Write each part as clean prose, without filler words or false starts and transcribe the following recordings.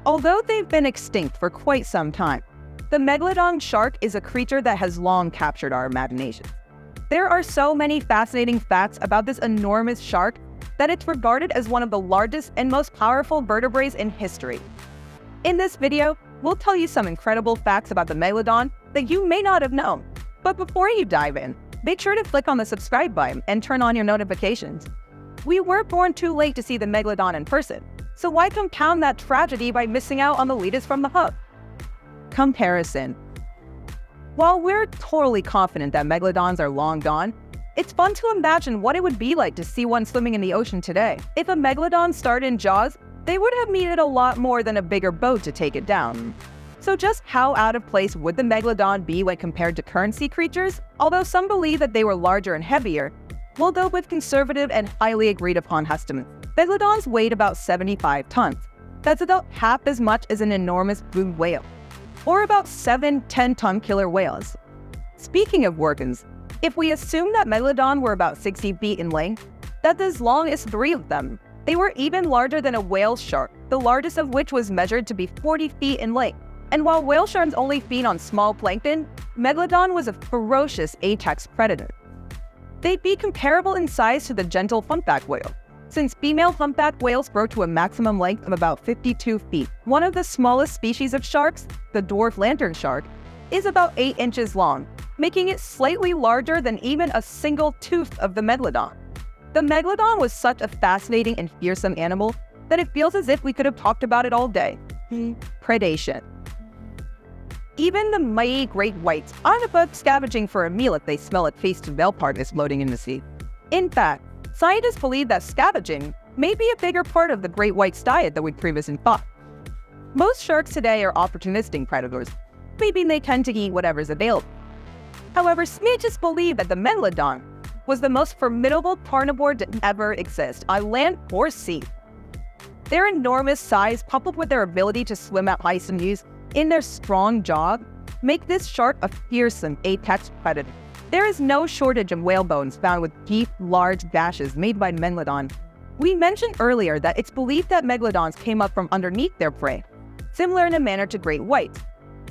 Although they've been extinct for quite some time, the Megalodon shark is a creature that has long captured our imagination. There are so many fascinating facts about this enormous shark that it's regarded as one of the largest and most powerful vertebrates in history. In this video, we'll tell you some incredible facts about the Megalodon that you may not have known. But before you dive in, make sure to click on the subscribe button and turn on your notifications. We weren't born too late to see the Megalodon in person, so why compound that tragedy by missing out on the latest from the hub? Comparison. While we're totally confident that Megalodons are long gone, it's fun to imagine what it would be like to see one swimming in the ocean today. If a Megalodon started in Jaws, they would have needed a lot more than a bigger boat to take it down. So just how out of place would the Megalodon be when compared to current sea creatures? Although some believe that they were larger and heavier, we'll go with conservative and highly agreed upon estimates. Megalodons weighed about 75 tons. That's about half as much as an enormous blue whale, or about 7 10-ton killer whales. Speaking of organs, if we assume that Megalodon were about 60 feet in length, that's as long as 3 of them. They were even larger than a whale shark, the largest of which was measured to be 40 feet in length. And while whale sharks only feed on small plankton, Megalodon was a ferocious apex predator. They'd be comparable in size to the gentle humpback whale, since female humpback whales grow to a maximum length of about 52 feet. One of the smallest species of sharks, the dwarf lantern shark, is about 8 inches long, making it slightly larger than even a single tooth of the Megalodon. The Megalodon was such a fascinating and fearsome animal that it feels as if we could have talked about it all day. Predation. Even the mighty great whites aren't above scavenging for a meal if they smell a feast of whale partners floating in the sea. In fact, scientists believe that scavenging may be a bigger part of the great white's diet than we previously thought. Most sharks today are opportunistic predators, meaning they tend to eat whatever's available. However, scientists believe that the Megalodon was the most formidable carnivore to ever exist, on land or sea. Their enormous size, coupled with their ability to swim at high seas in their strong jaw, make this shark a fearsome apex predator. There is no shortage of whale bones found with deep, large gashes made by Megalodon. We mentioned earlier that it's believed that Megalodons came up from underneath their prey, similar in a manner to great whites.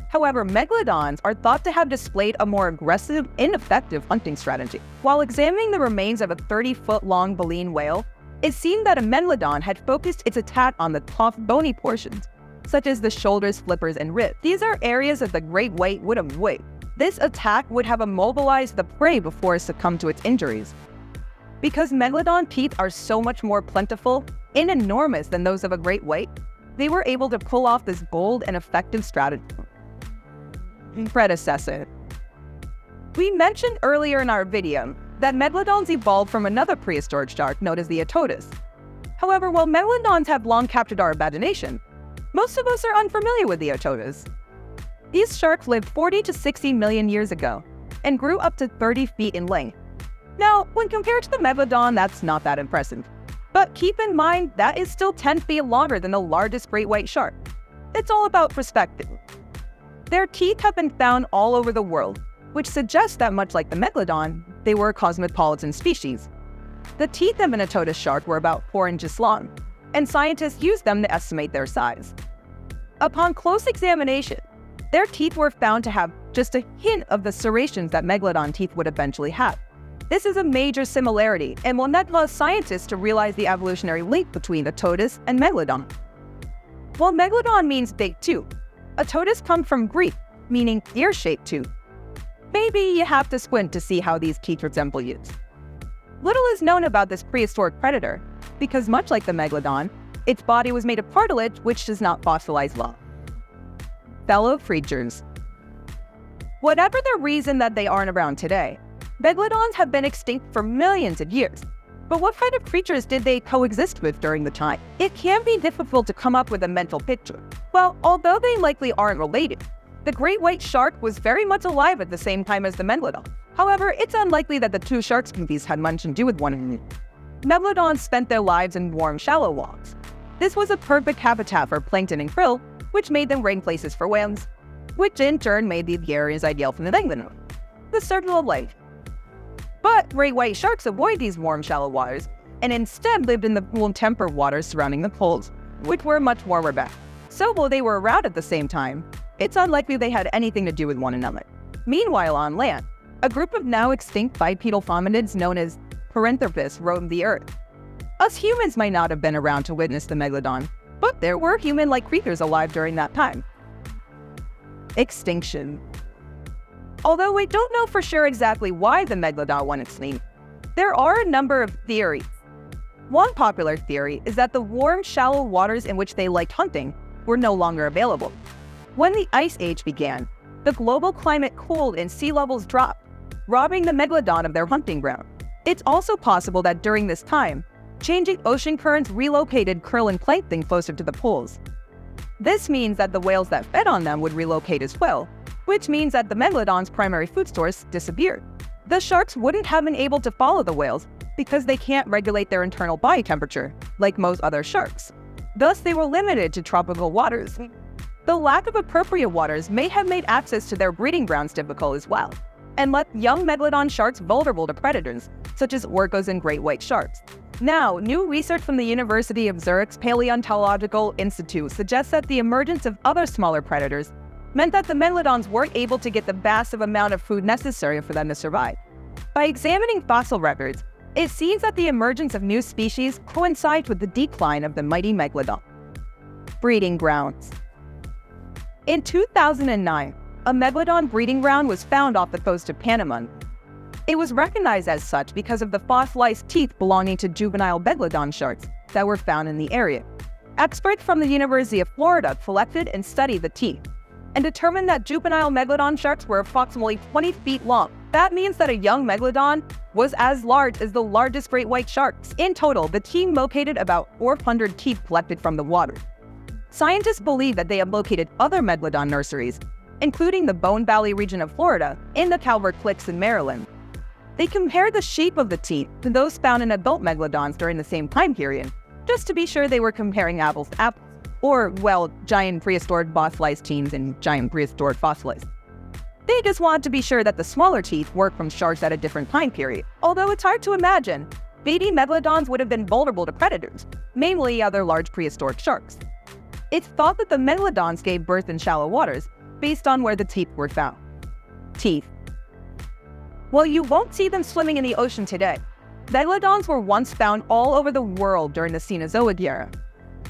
However, Megalodons are thought to have displayed a more aggressive, ineffective hunting strategy. While examining the remains of a 30-foot-long baleen whale, it seemed that a Megalodon had focused its attack on the tough, bony portions, such as the shoulders, flippers, and ribs. These are areas that the great white would avoid. This attack would have immobilized the prey before it succumbed to its injuries. Because Megalodon teeth are so much more plentiful and enormous than those of a great white, they were able to pull off this bold and effective strategy. Predecessor. We mentioned earlier in our video that Megalodons evolved from another prehistoric shark known as the Otodontidae. However, while Megalodons have long captured our imagination, most of us are unfamiliar with the Otodontidae. These sharks lived 40 to 60 million years ago and grew up to 30 feet in length. Now, when compared to the Megalodon, that's not that impressive. But keep in mind that is still 10 feet longer than the largest great white shark. It's all about perspective. Their teeth have been found all over the world, which suggests that much like the Megalodon, they were a cosmopolitan species. The teeth of an Otodontidae shark were about 4 inches long, and scientists used them to estimate their size. Upon close examination, their teeth were found to have just a hint of the serrations that Megalodon teeth would eventually have. This is a major similarity and will net cause scientists to realize the evolutionary link between Otodontidae and Megalodon. While Megalodon means big tooth, Otodontidae come from Greek, meaning ear-shaped tooth. Maybe you have to squint to see how these teeth resemble you. Little is known about this prehistoric predator, because much like the Megalodon, its body was made of cartilage which does not fossilize well. Fellow creatures. Whatever the reason that they aren't around today, Megalodons have been extinct for millions of years. But what kind of creatures did they coexist with during the time? It can be difficult to come up with a mental picture. Well, although they likely aren't related, the great white shark was very much alive at the same time as the Megalodon. However, it's unlikely that the two shark species had much to do with one another. Megalodons spent their lives in warm, shallow waters. This was a perfect habitat for plankton and krill, which made them rain places for whales, which in turn made these areas ideal for the Megalodon. The circle of life. But great white sharks avoid these warm, shallow waters and instead lived in the cool, temperate waters surrounding the poles, which were much warmer back. So while they were around at the same time, it's unlikely they had anything to do with one another. Meanwhile, on land, a group of now extinct bipedal hominids known as Paranthropus roamed the earth. Us humans might not have been around to witness the Megalodon, but there were human-like creatures alive during that time. Extinction. Although we don't know for sure exactly why the Megalodon went extinct, there are a number of theories. One popular theory is that the warm, shallow waters in which they liked hunting were no longer available. When the Ice Age began, the global climate cooled and sea levels dropped, robbing the Megalodon of their hunting ground. It's also possible that during this time, changing ocean currents relocated krill and plankton closer to the poles. This means that the whales that fed on them would relocate as well, which means that the Megalodon's primary food source disappeared. The sharks wouldn't have been able to follow the whales because they can't regulate their internal body temperature, like most other sharks. Thus, they were limited to tropical waters. The lack of appropriate waters may have made access to their breeding grounds difficult as well, and left young Megalodon sharks vulnerable to predators, such as orcas and great white sharks. Now, new research from the University of Zurich's Paleontological Institute suggests that the emergence of other smaller predators meant that the Megalodons weren't able to get the massive amount of food necessary for them to survive. By examining fossil records, it seems that the emergence of new species coincides with the decline of the mighty Megalodon. Breeding grounds. In 2009, a Megalodon breeding ground was found off the coast of Panama. It was recognized as such because of the fossilized teeth belonging to juvenile Megalodon sharks that were found in the area. Experts from the University of Florida collected and studied the teeth and determined that juvenile Megalodon sharks were approximately 20 feet long. That means that a young Megalodon was as large as the largest great white sharks. In total, the team located about 400 teeth collected from the water. Scientists believe that they have located other Megalodon nurseries, including the Bone Valley region of Florida and the Calvert Clicks in Maryland. They compared the shape of the teeth to those found in adult Megalodons during the same time period, just to be sure they were comparing apples to apples, or, well, giant prehistoric fossilized teams and giant prehistoric fossilized. They just wanted to be sure that the smaller teeth worked from sharks at a different time period. Although it's hard to imagine, baby Megalodons would have been vulnerable to predators, mainly other large prehistoric sharks. It's thought that the Megalodons gave birth in shallow waters, based on where the teeth were found. Teeth. Well, you won't see them swimming in the ocean today. Megalodons were once found all over the world during the Cenozoic era.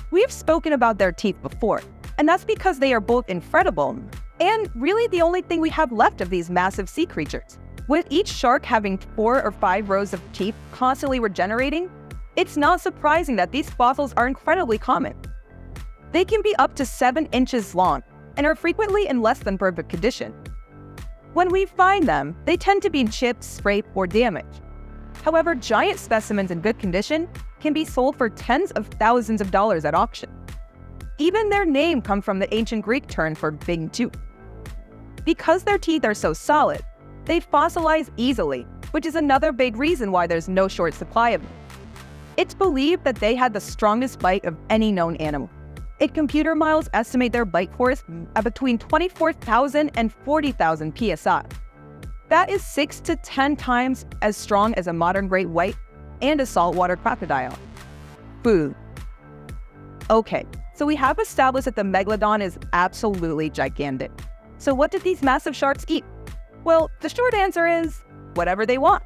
We've spoken about their teeth before, and that's because they are both incredible and really the only thing we have left of these massive sea creatures. With each shark having 4 or 5 rows of teeth constantly regenerating, it's not surprising that these fossils are incredibly common. They can be up to 7 inches long and are frequently in less than perfect condition. When we find them, they tend to be chipped, scraped, or damaged. However, giant specimens in good condition can be sold for tens of thousands of dollars at auction. Even their name comes from the ancient Greek term for big tooth. Because their teeth are so solid, they fossilize easily, which is another big reason why there's no short supply of them. It's believed that they had the strongest bite of any known animal. Computer models estimate their bite force at between 24,000 and 40,000 psi. That is 6 to 10 times as strong as a modern great white and a saltwater crocodile. Food. Okay, so we have established that the Megalodon is absolutely gigantic. So what did these massive sharks eat? Well, the short answer is whatever they want.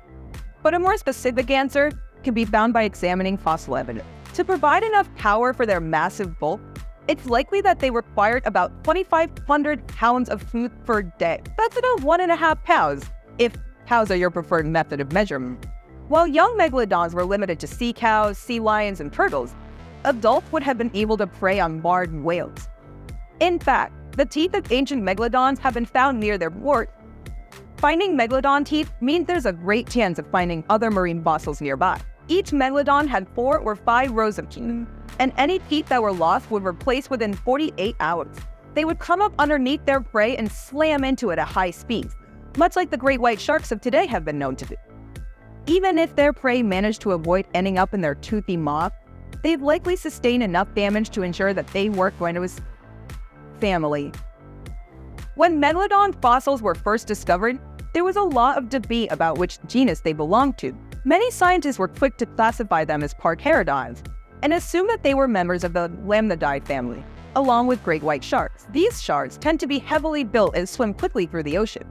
But a more specific answer can be found by examining fossil evidence. To provide enough power for their massive bulk, it's likely that they required about 2,500 pounds of food per day. That's about 1.5 pounds, if pounds are your preferred method of measurement. While young Megalodons were limited to sea cows, sea lions, and turtles, adults would have been able to prey on marred whales. In fact, the teeth of ancient Megalodons have been found near their port. Finding Megalodon teeth means there's a great chance of finding other marine fossils nearby. Each Megalodon had 4 or 5 rows of teeth, and any teeth that were lost would replace within 48 hours. They would come up underneath their prey and slam into it at high speeds, much like the great white sharks of today have been known to do. Even if their prey managed to avoid ending up in their toothy maw, they'd likely sustain enough damage to ensure that they weren't going to his family. When Megalodon fossils were first discovered, there was a lot of debate about which genus they belonged to. Many scientists were quick to classify them as Carcharocles and assume that they were members of the Lambdidae family. along with great white sharks. These sharks tend to be heavily built and swim quickly through the ocean.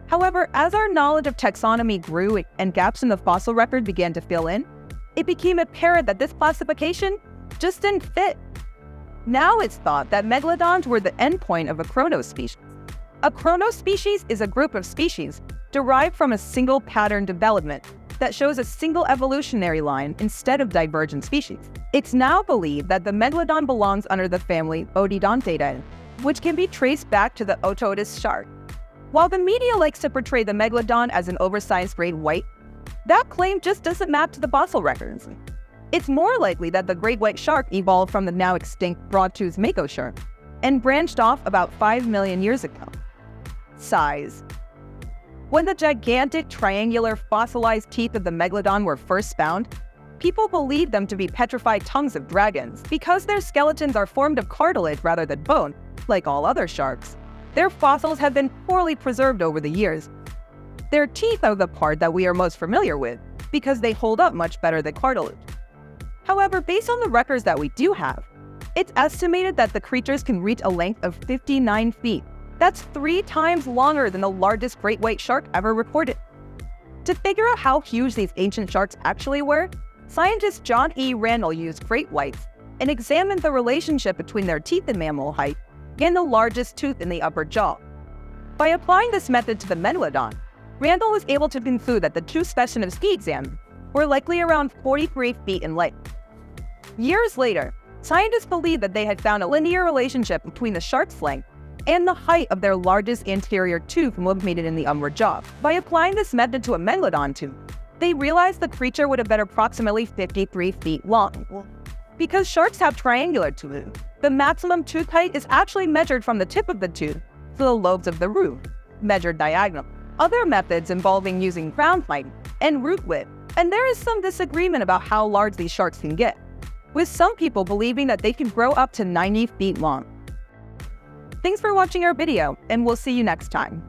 However, as our knowledge of taxonomy grew and gaps in the fossil record began to fill in, it became apparent that this classification just didn't fit. Now it's thought that megalodons were the endpoint of a chronos species. A chronos species is a group of species derived from a single pattern development that shows a single evolutionary line instead of divergent species. It's now believed that the megalodon belongs under the family Otodontidae, which can be traced back to the Otodus shark. While the media likes to portray the megalodon as an oversized great white, that claim just doesn't map to the fossil records. It's more likely that the great white shark evolved from the now extinct broad-toothed mako shark and branched off about 5 million years ago. Size. When the gigantic triangular fossilized teeth of the megalodon were first found, people believed them to be petrified tongues of dragons because their skeletons are formed of cartilage rather than bone, like all other sharks. Their fossils have been poorly preserved over the years. Their teeth are the part that we are most familiar with because they hold up much better than cartilage. However, based on the records that we do have, it's estimated that the creatures can reach a length of 59 feet. That's 3 times longer than the largest great white shark ever recorded. To figure out how huge these ancient sharks actually were, scientist John E. Randall used great whites and examined the relationship between their teeth and mammal height and the largest tooth in the upper jaw. By applying this method to the megalodon, Randall was able to conclude that the two specimens he examined were likely around 43 feet in length. Years later, scientists believed that they had found a linear relationship between the shark's length and the height of their largest anterior tooth located in the upper jaw. By applying this method to a megalodon tooth, they realized the creature would have been approximately 53 feet long. Because sharks have triangular teeth, the maximum tooth height is actually measured from the tip of the tooth to the lobes of the root, measured diagonally. Other methods involving using crown height and root width, and there is some disagreement about how large these sharks can get, with some people believing that they can grow up to 90 feet long. Thanks for watching our video, and we'll see you next time.